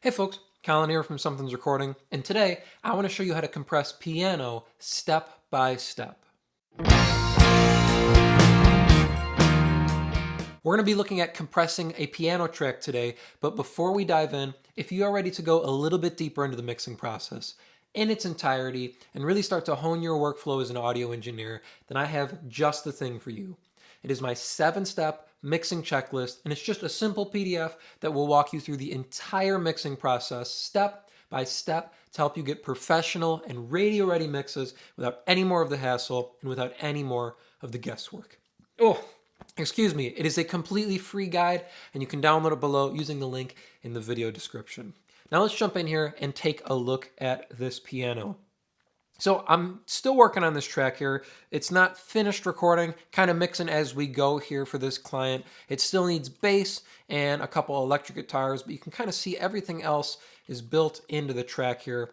Hey folks, Colin here from Something's Recording, and today I want to show you how to compress piano step by step. We're going to be looking at compressing a piano track today, but before we dive in, if you are ready to go a little bit deeper into the mixing process in its entirety and really start to hone your workflow as an audio engineer, then I have just the thing for you. It is my 7-step mixing checklist, and it's just a simple PDF that will walk you through the entire mixing process step by step to help you get professional and radio-ready mixes without any more of the hassle and without any more of the guesswork. Excuse me, it is a completely free guide, and you can download it below using the link in the video description. Now let's jump in here and take a look at this piano. So I'm still working on this track here. It's not finished recording, kind of mixing as we go here for this client. It still needs bass and a couple electric guitars, but you can kind of see everything else is built into the track here.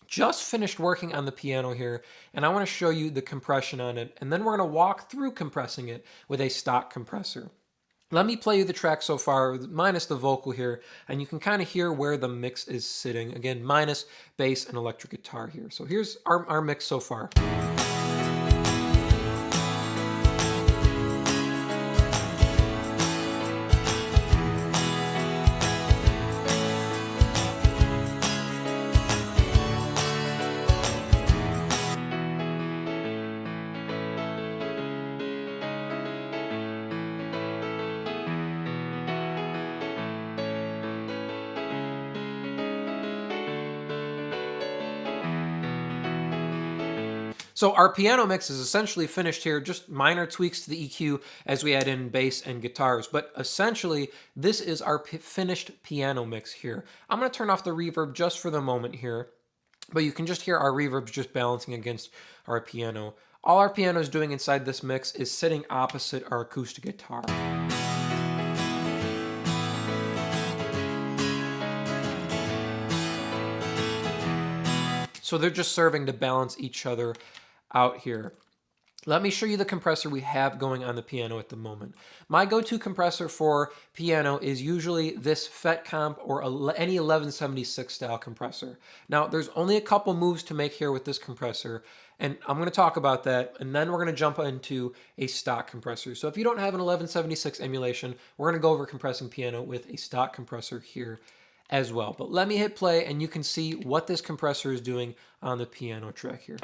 Just finished working on the piano here, and I want to show you the compression on it, and then we're going to walk through compressing it with a stock compressor. Let me play you the track so far, minus the vocal here, and you can kind of hear where the mix is sitting. Again, minus bass and electric guitar here. So here's our mix so far. So our piano mix is essentially finished here, just minor tweaks to the EQ as we add in bass and guitars. But essentially, this is our finished piano mix here. I'm going to turn off the reverb just for the moment here, but you can just hear our reverbs just balancing against our piano. All our piano is doing inside this mix is sitting opposite our acoustic guitar. So they're just serving to balance each other out here. Let me show you the compressor we have going on the piano at the moment. My go-to compressor for piano is usually this FETComp or any 1176 style compressor. Now, there's only a couple moves to make here with this compressor, and I'm going to talk about that, and then we're going to jump into a stock compressor. So if you don't have an 1176 emulation, we're going to go over compressing piano with a stock compressor here as well. But let me hit play, and you can see what this compressor is doing on the piano track here.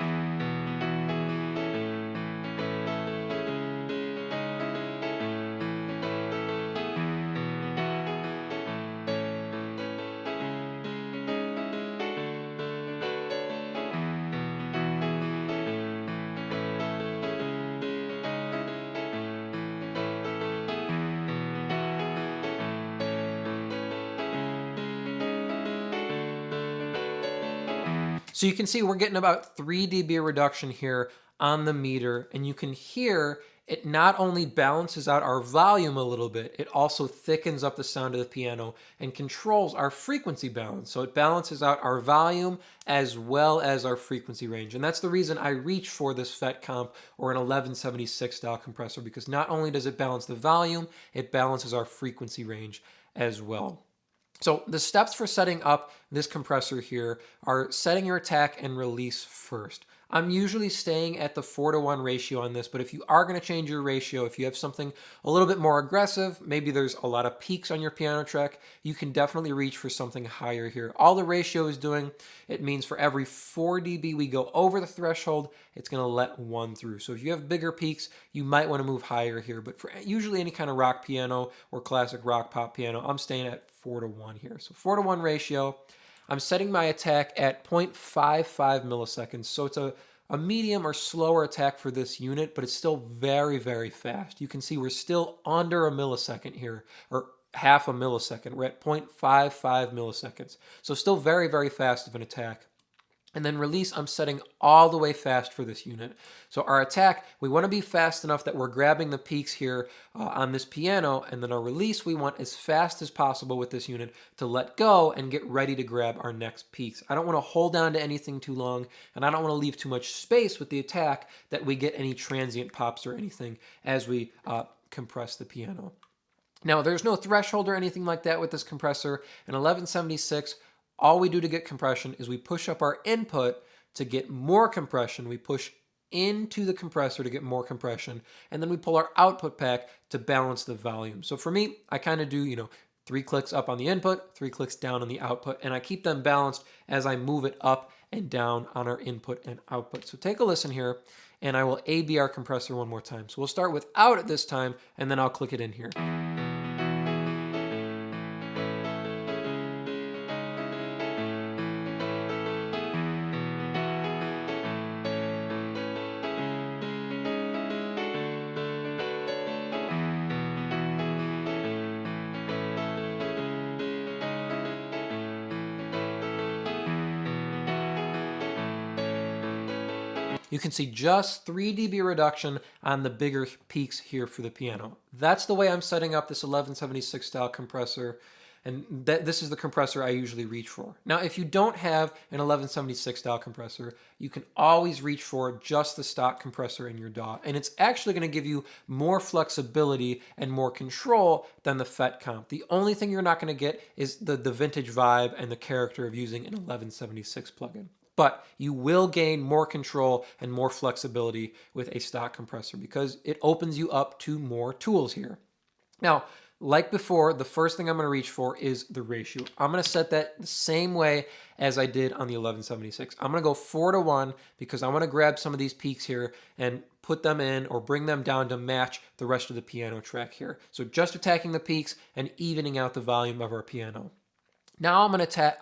So you can see we're getting about 3 dB reduction here on the meter, and you can hear it not only balances out our volume a little bit, it also thickens up the sound of the piano and controls our frequency balance. So it balances out our volume as well as our frequency range. And that's the reason I reach for this FETComp or an 1176 style compressor, because not only does it balance the volume, it balances our frequency range as well. So the steps for setting up this compressor here are setting your attack and release first. I'm usually staying at the 4:1 ratio on this, but if you are going to change your ratio, if you have something a little bit more aggressive, maybe there's a lot of peaks on your piano track, you can definitely reach for something higher here. All the ratio is doing, it means for every 4 dB we go over the threshold, it's going to let 1 through. So if you have bigger peaks, you might want to move higher here, but for usually any kind of rock piano or classic rock pop piano, I'm staying at 4:1 here. So 4:1 ratio. I'm setting my attack at 0.55 milliseconds. So it's a medium or slower attack for this unit, but it's still very, very fast. You can see we're still under a millisecond here, or half a millisecond. We're at 0.55 milliseconds. So still very, very fast of an attack. And then release, I'm setting all the way fast for this unit. So our attack, we want to be fast enough that we're grabbing the peaks here on this piano, and then our release, we want as fast as possible with this unit to let go and get ready to grab our next peaks. I don't want to hold down to anything too long, and I don't want to leave too much space with the attack that we get any transient pops or anything as we compress the piano. Now, there's no threshold or anything like that with this compressor. In 1176, all we do to get compression is we push up our input to get more compression. We push into the compressor to get more compression, and then we pull our output pack to balance the volume. So for me, I kind of do, 3 clicks up on the input, 3 clicks down on the output, and I keep them balanced as I move it up and down on our input and output. So take a listen here, and I will A-B our compressor one more time. So we'll start without it this time, and then I'll click it in here. You can see just 3 dB reduction on the bigger peaks here for the piano. That's the way I'm setting up this 1176 style compressor, and this is the compressor I usually reach for. Now, if you don't have an 1176 style compressor, you can always reach for just the stock compressor in your DAW, and it's actually going to give you more flexibility and more control than the FET comp. The only thing you're not going to get is the vintage vibe and the character of using an 1176 plugin. But you will gain more control and more flexibility with a stock compressor because it opens you up to more tools here. Now, like before, the first thing I'm going to reach for is the ratio. I'm going to set that the same way as I did on the 1176. I'm going to go 4:1 because I want to grab some of these peaks here and put them in or bring them down to match the rest of the piano track here. So just attacking the peaks and evening out the volume of our piano. Now I'm going to set,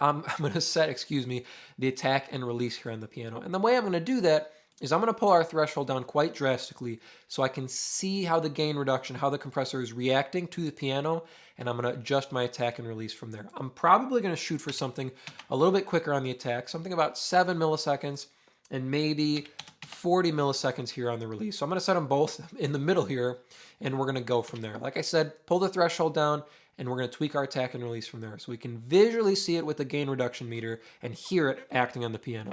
the attack and release here on the piano. And the way I'm going to do that is I'm going to pull our threshold down quite drastically so I can see how the gain reduction, how the compressor is reacting to the piano, and I'm going to adjust my attack and release from there. I'm probably going to shoot for something a little bit quicker on the attack, something about 7 milliseconds and maybe 40 milliseconds here on the release. So I'm going to set them both in the middle here, and we're going to go from there. Like I said, pull the threshold down, and we're going to tweak our attack and release from there so we can visually see it with the gain reduction meter and hear it acting on the piano.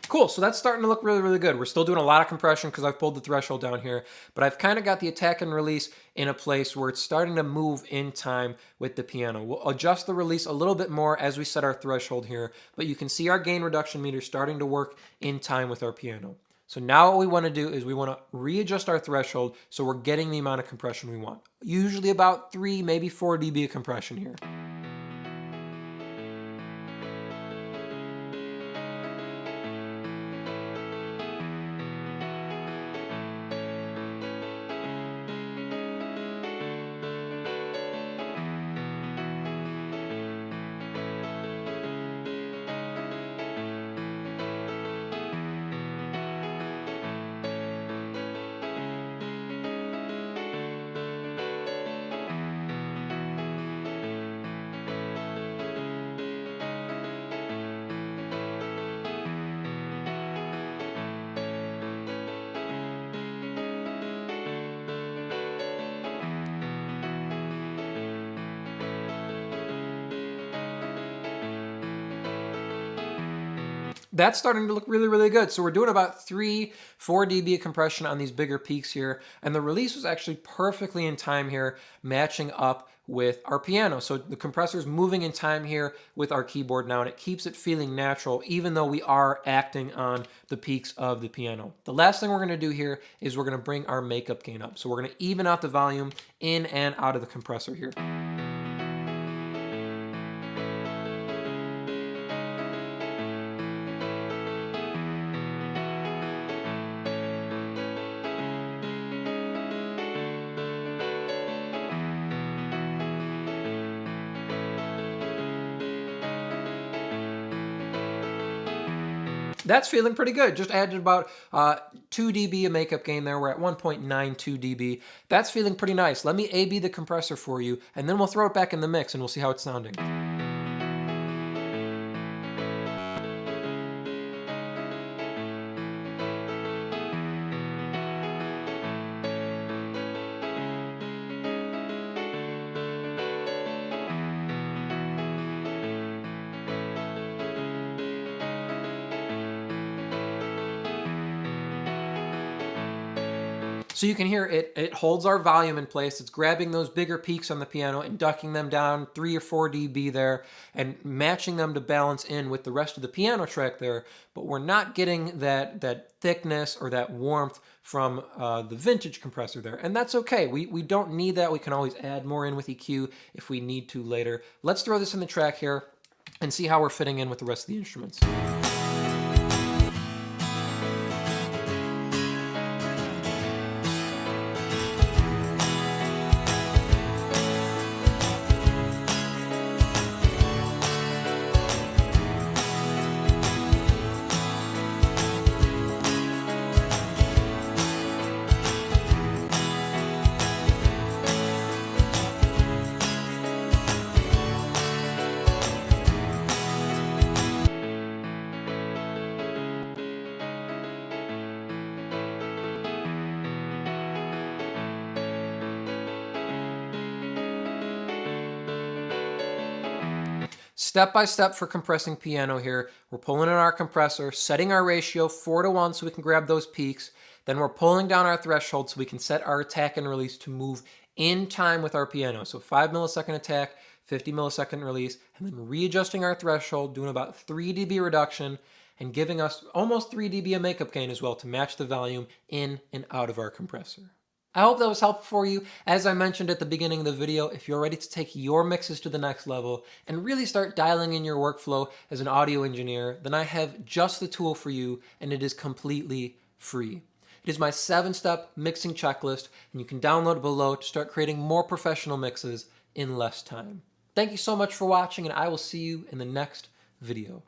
Cool, so that's starting to look really, really good. We're still doing a lot of compression because I've pulled the threshold down here, but I've kind of got the attack and release in a place where it's starting to move in time with the piano. We'll adjust the release a little bit more as we set our threshold here, but you can see our gain reduction meter starting to work in time with our piano. So now what we want to do is we want to readjust our threshold so we're getting the amount of compression we want. Usually about 3, maybe 4 dB of compression here. That's starting to look really, really good. So we're doing about 3, 4 dB of compression on these bigger peaks here. And the release was actually perfectly in time here, matching up with our piano. So the compressor is moving in time here with our keyboard now, and it keeps it feeling natural, even though we are acting on the peaks of the piano. The last thing we're gonna do here is we're gonna bring our makeup gain up. So we're gonna even out the volume in and out of the compressor here. That's feeling pretty good. Just added about 2 dB of makeup gain there. We're at 1.92 dB. That's feeling pretty nice. Let me A/B the compressor for you, and then we'll throw it back in the mix and we'll see how it's sounding. So you can hear it holds our volume in place. It's grabbing those bigger peaks on the piano and ducking them down 3 or 4 dB there and matching them to balance in with the rest of the piano track there, but we're not getting that thickness or that warmth from the vintage compressor there, and that's okay. We don't need that. We can always add more in with EQ if we need to later. Let's throw this in the track here and see how we're fitting in with the rest of the instruments. Step by step for compressing piano here. We're pulling in our compressor, setting our ratio 4:1 so we can grab those peaks. Then we're pulling down our threshold so we can set our attack and release to move in time with our piano. So 5 millisecond attack, 50 millisecond release, and then readjusting our threshold, doing about 3 dB reduction, and giving us almost 3 dB of makeup gain as well to match the volume in and out of our compressor. I hope that was helpful for you. As I mentioned at the beginning of the video, if you're ready to take your mixes to the next level and really start dialing in your workflow as an audio engineer, then I have just the tool for you, and it is completely free. It is my 7-step mixing checklist, and you can download it below to start creating more professional mixes in less time. Thank you so much for watching, and I will see you in the next video.